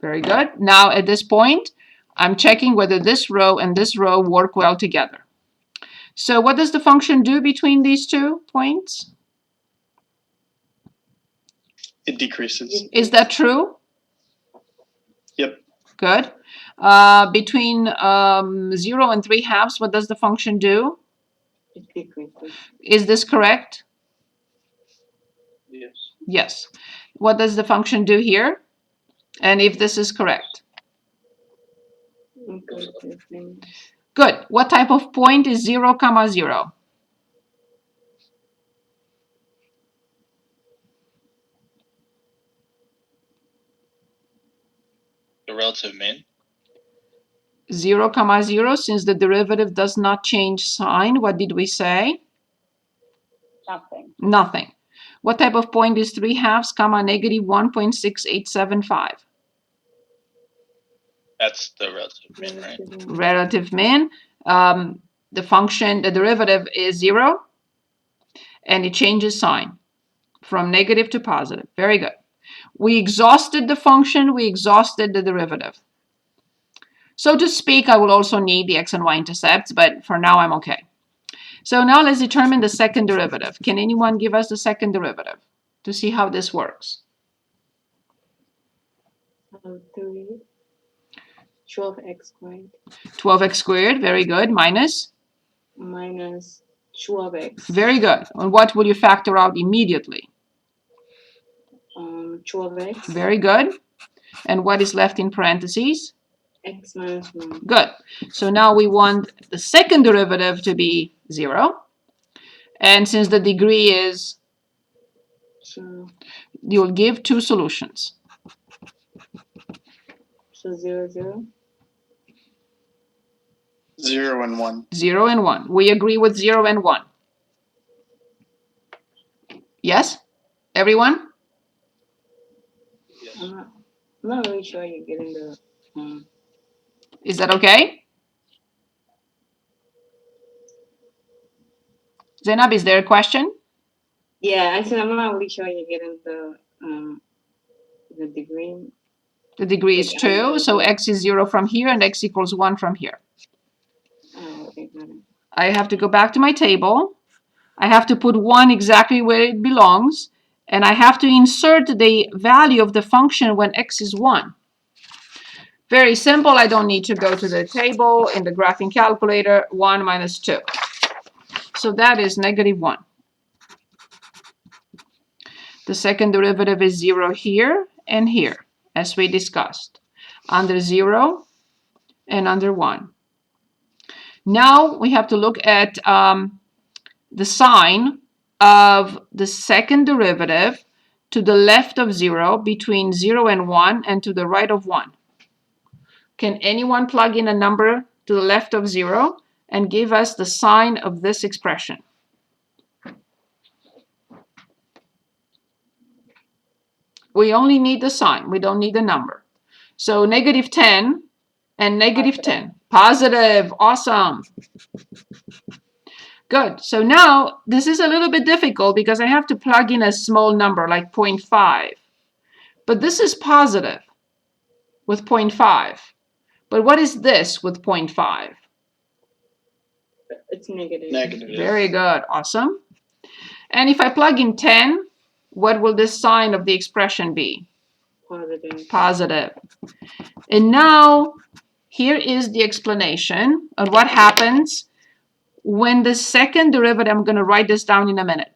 Very good. Now at this point, I'm checking whether this row and this row work well together. So what does the function do between these 2 points? It decreases. Is that true? Yep. Good. Between 0 and 3/2, what does the function do? It decreases. Is this correct? Yes. Yes. What does the function do here? And if this is correct? Good. What type of point is 0, 0? The relative mean. 0, 0, since the derivative does not change sign, what did we say? Nothing. Nothing. What type of point is 3/2, negative 1.6875? That's the relative mean, right? Relative mean. The function, the derivative is 0, and it changes sign from negative to positive. Very good. We exhausted the function, we exhausted the derivative. So to speak, I will also need the x and y intercepts, but for now I'm okay. So now let's determine the second derivative. Can anyone give us the second derivative to see how this works? 12x squared. 12x squared, very good, minus? Minus 12x. Very good. And what will you factor out immediately? 12x. Very good. And what is left in parentheses? X minus 1. Good. So now we want the second derivative to be 0. And since the degree is, So you'll give 2 solutions. 0, 0. 0 and 1. 0 and 1. We agree with 0 and 1. Yes? Everyone? Yes. I'm not really sure you're getting the. Is that okay? Zainab, is there a question? Yeah, I said I'm not really sure you're getting the degree. The degree is 2, so x is 0 from here and x equals 1 from here. Oh, okay, got it. I have to go back to my table. I have to put 1 exactly where it belongs, and I have to insert the value of the function when x is 1. Very simple. I don't need to go to the table in the graphing calculator. 1 minus 2. So that is negative 1. The second derivative is 0 here and here, as we discussed, under 0 and under 1. Now we have to look at the sign of the second derivative to the left of 0, between 0 and 1, and to the right of 1. Can anyone plug in a number to the left of 0 and give us the sign of this expression? We only need the sign. We don't need the number. So negative 10 and negative 10. Positive. Awesome. Good. So now this is a little bit difficult because I have to plug in a small number like 0.5. But this is positive with 0.5. But what is this with 0.5? It's negative. Negative. Very good. Awesome. And if I plug in 10, what will this sign of the expression be? Positive. Positive. And now here is the explanation of what happens when the second derivative, I'm going to write this down in a minute.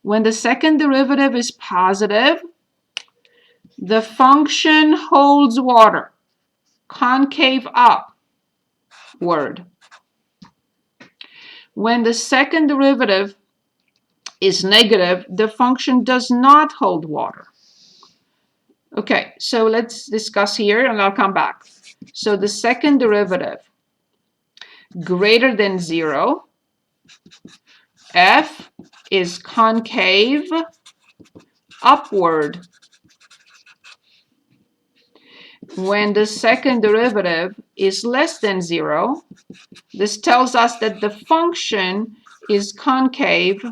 When the second derivative is positive, the function holds water, concave upward. When the second derivative is negative, the function does not hold water. Okay, so let's discuss here and I'll come back. So the second derivative greater than 0, f is concave upward. When the second derivative is less than 0, this tells us that the function is concave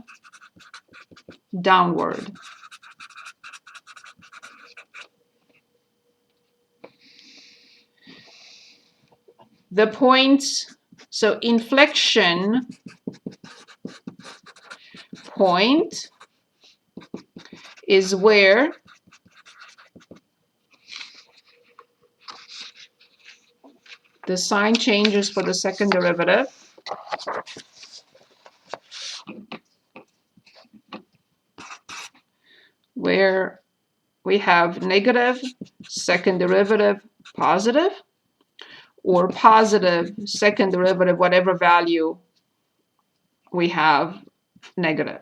downward. the points, so inflection point is where the sign changes for the second derivative. Where we have negative second derivative positive, or positive second derivative, whatever value we have, negative.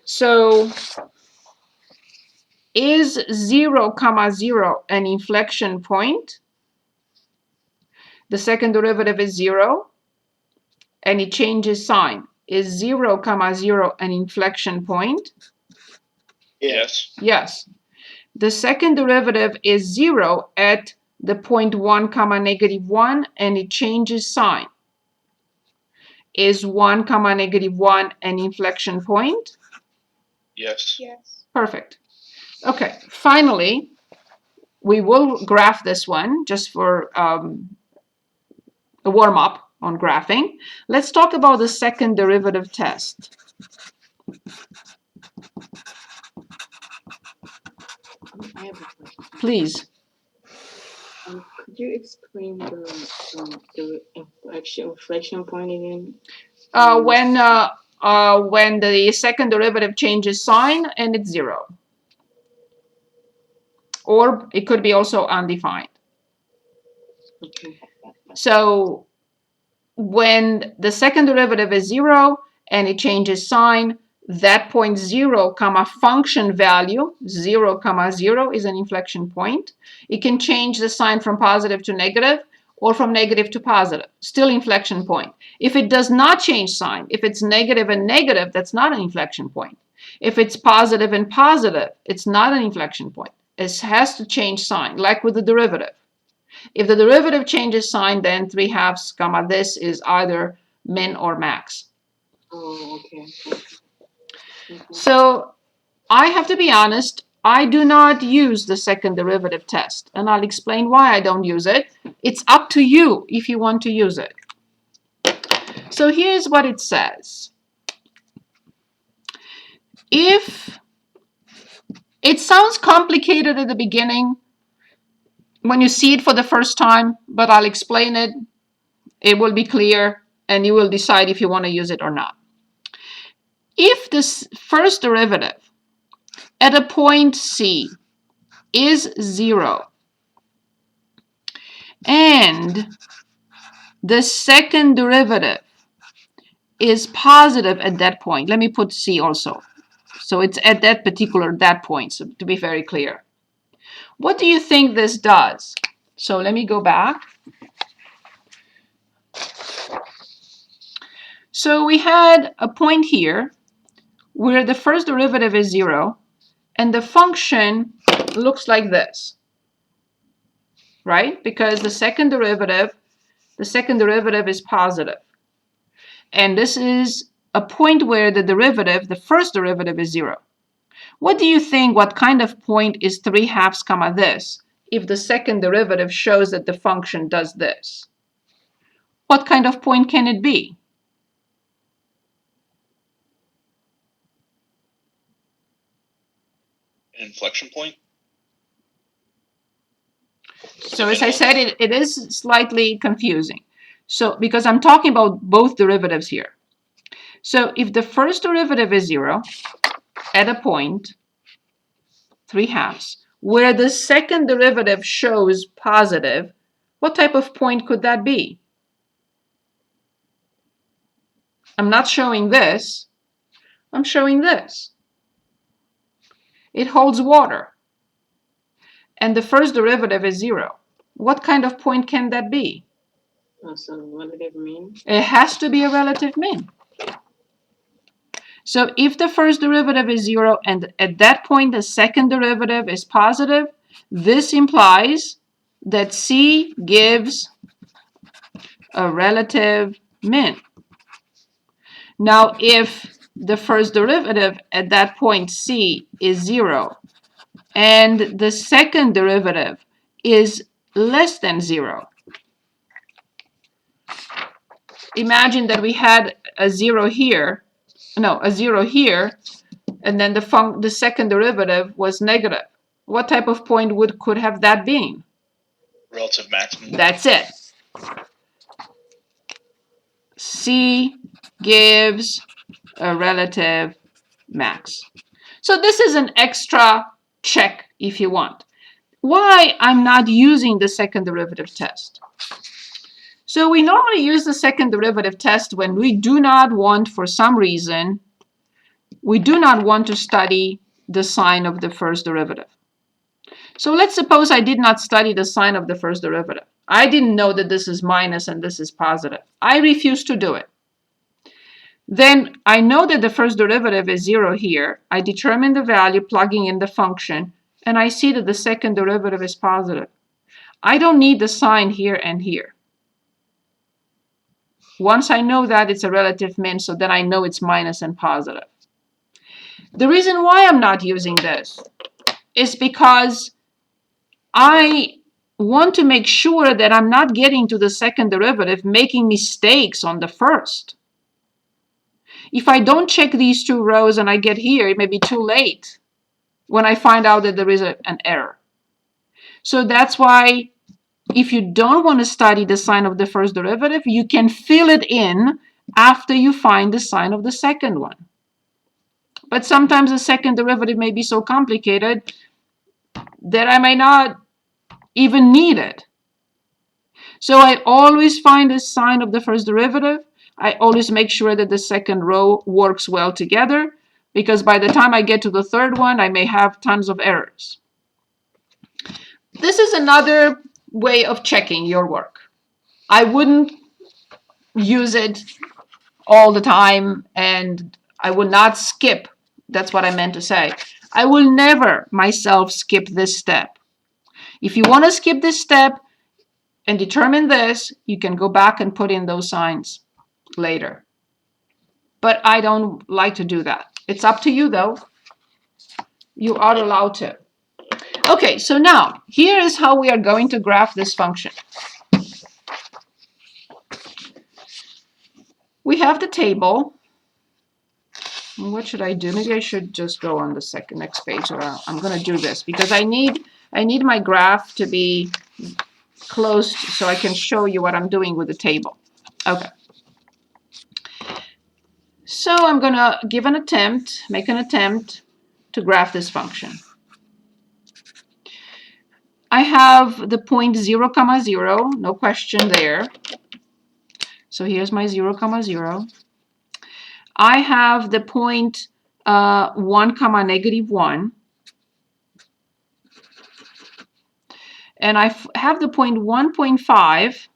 So is 0, 0 an inflection point? The second derivative is 0, and it changes sign. Is 0, 0 an inflection point? Yes. Yes. The second derivative is 0 at the point 1, negative 1, and it changes sign. Is 1, negative 1 an inflection point? Yes. Yes. Perfect. Okay, finally, we will graph this one just for a warm-up on graphing. Let's talk about the second derivative test. I have a question. Please. Could you explain the inflection point again? When the second derivative changes sign and it's 0. Or it could be also undefined. Okay. So when the second derivative is 0 and it changes sign, that point 0, function value 0, 0 is an inflection point. It can change the sign from positive to negative or from negative to positive, still inflection point. If it does not change sign, if it's negative and negative, that's not an inflection point. If it's positive and positive, it's not an inflection point. It has to change sign, like with the derivative. If the derivative changes sign, then 3/2, this is either min or max. Oh, okay. So I have to be honest, I do not use the second derivative test, and I'll explain why I don't use it. It's up to you if you want to use it. So here's what it says. If it sounds complicated at the beginning when you see it for the first time, but I'll explain it. It will be clear, and you will decide if you want to use it or not. If this first derivative at a point C is 0, and the second derivative is positive at that point, let me put C also. So it's at that point, so to be very clear. What do you think this does? So let me go back. So we had a point here where the first derivative is 0, and the function looks like this, right? Because the second derivative is positive. And this is a point where the first derivative is 0. What do you think, what kind of point is 3/2, this, if the second derivative shows that the function does this? What kind of point can it be? An inflection point? So as I said, it is slightly confusing. So because I'm talking about both derivatives here. So if the first derivative is 0 at a point 3/2 where the second derivative shows positive, what type of point could that be? I'm not showing this. I'm showing this. It holds water. And the first derivative is 0. What kind of point can that be? So relative mean? It has to be a relative mean. So if the first derivative is 0 and at that point the second derivative is positive, this implies that C gives a relative min. Now if the first derivative at that point C is 0 and the second derivative is less than 0. Imagine that we had a 0 here, no, a 0 here, and then the second derivative was negative. What type of point could have that been? Relative maximum. That's it. C gives a relative max. So this is an extra check if you want. Why I'm not using the second derivative test? So we normally use the second derivative test when we do not want, for some reason, we do not want to study the sign of the first derivative. So let's suppose I did not study the sign of the first derivative. I didn't know that this is minus and this is positive. I refuse to do it. Then I know that the first derivative is 0 here. I determine the value plugging in the function, and I see that the second derivative is positive. I don't need the sign here and here. Once I know that, it's a relative min, so then I know it's minus and positive. The reason why I'm not using this is because I want to make sure that I'm not getting to the second derivative making mistakes on the first. If I don't check these two rows and I get here, it may be too late when I find out that there is an error. So that's why if you don't want to study the sign of the first derivative, you can fill it in after you find the sign of the second one. But sometimes the second derivative may be so complicated that I may not even need it. So I always find the sign of the first derivative. I always make sure that the second row works well together, because by the time I get to the third one, I may have tons of errors. This is another way of checking your work. I wouldn't use it all the time, and I would not skip. That's what I meant to say. I will never myself skip this step. If you want to skip this step and determine this, you can go back and put in those signs later. But I don't like to do that. It's up to you though. You are allowed to. Okay, so now here is how we are going to graph this function. We have the table. What should I do? Maybe I should just go on the next page. Or I'm going to do this because I need my graph to be closed so I can show you what I'm doing with the table. Okay. So I'm going to make an attempt to graph this function. I have the point 0, 0, no question there. So here's my 0, 0. I have the point 1, -1. And I have the point 1.5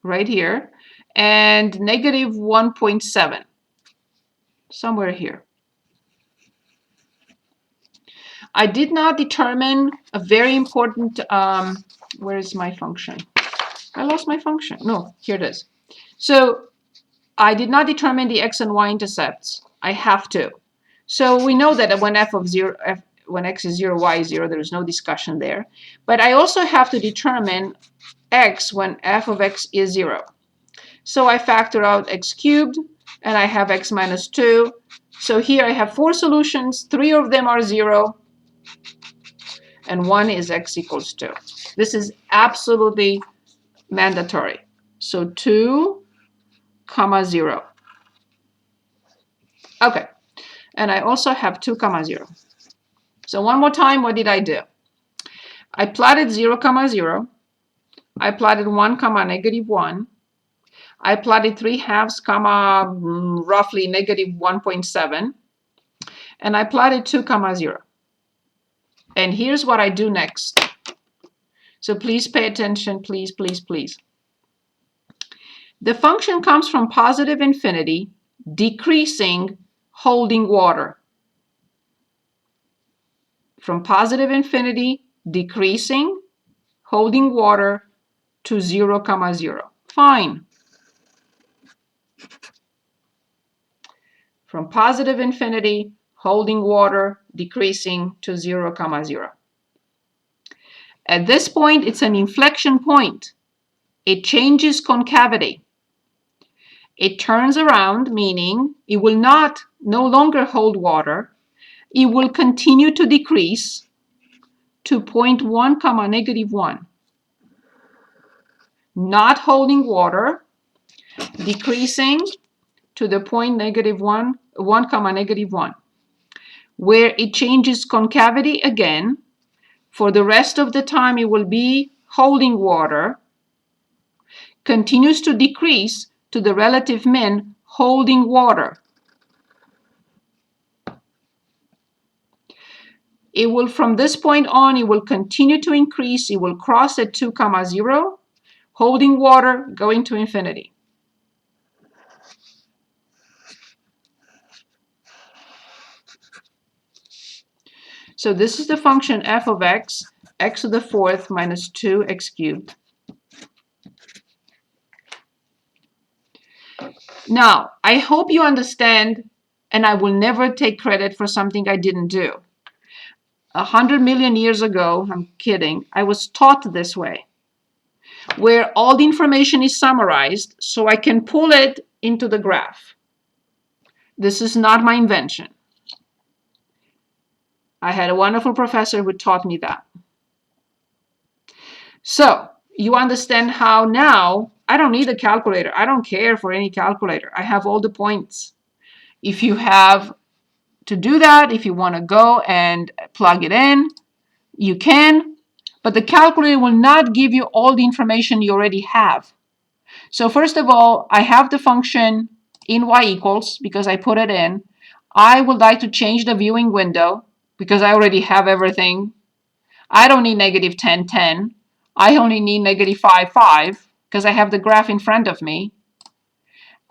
right here and -1.7 somewhere here. I did not determine a very important, where is my function? I lost my function. No, here it is. So I did not determine the x and y intercepts. I have to. So we know that when when x is 0, y is 0, there is no discussion there. But I also have to determine x when f of x is 0. So I factor out x cubed, and I have x minus 2. So here I have 4 solutions. 3 of them are 0, and 1 is x equals 2. This is absolutely mandatory. So 2, 0. Okay, and I also have 2, 0. So one more time, what did I do? I plotted 0, 0. I plotted 1, -1. I plotted 3/2, roughly -1.7. And I plotted 2, 0. And here's what I do next. So please pay attention, please, please, please. The function comes from positive infinity, decreasing, holding water. From positive infinity, decreasing, holding water, to 0, 0. Fine. From positive infinity, holding water, decreasing, to 0, 0. At this point, it's an inflection point. It changes concavity. It turns around, meaning it will no longer hold water. It will continue to decrease to 0.1 comma -1. Not holding water, decreasing to the point -1 comma -1, where it changes concavity again. For the rest of the time, it will be holding water, continues to decrease to the relative min, holding water. It will, from this point on, it will continue to increase. It will cross at 2 comma 0, holding water, going to infinity. So this is the function f of x, x to the fourth minus 2x cubed. Now, I hope you understand, and I will never take credit for something I didn't do. 100 million years ago, I'm kidding, I was taught this way, where all the information is summarized so I can pull it into the graph. This is not my invention. I had a wonderful professor who taught me that. So you understand how now I don't need a calculator. I don't care for any calculator. I have all the points. If you have to do that, if you want to go and plug it in, you can. But the calculator will not give you all the information you already have. So first of all, I have the function in y equals because I put it in. I would like to change the viewing window because I already have everything. I don't need -10, 10. I only need -5, 5 because I have the graph in front of me.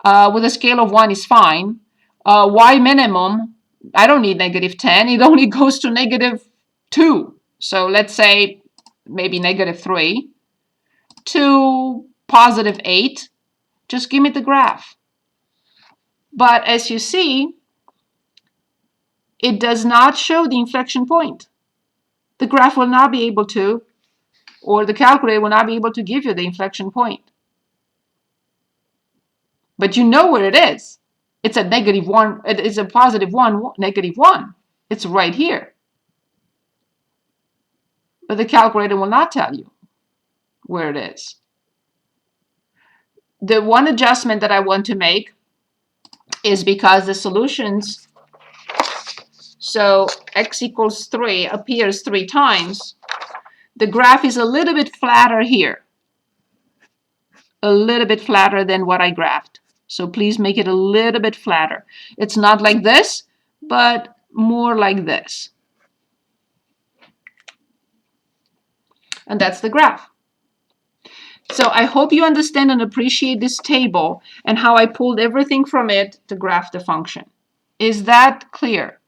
With a scale of 1 is fine. Y minimum, I don't need -10. It only goes to -2. So let's say maybe -3 to +8. Just give me the graph. But as you see, it does not show the inflection point. The graph will not be able to, or the calculator will not be able to give you the inflection point. But you know where it is. It's a -1, it's a +1, -1. It's right here. But the calculator will not tell you where it is. The one adjustment that I want to make is because the solutions, so x equals 3 appears 3 times, the graph is a little bit flatter here. A little bit flatter than what I graphed. So please make it a little bit flatter. It's not like this, but more like this. And that's the graph. So I hope you understand and appreciate this table and how I pulled everything from it to graph the function. Is that clear?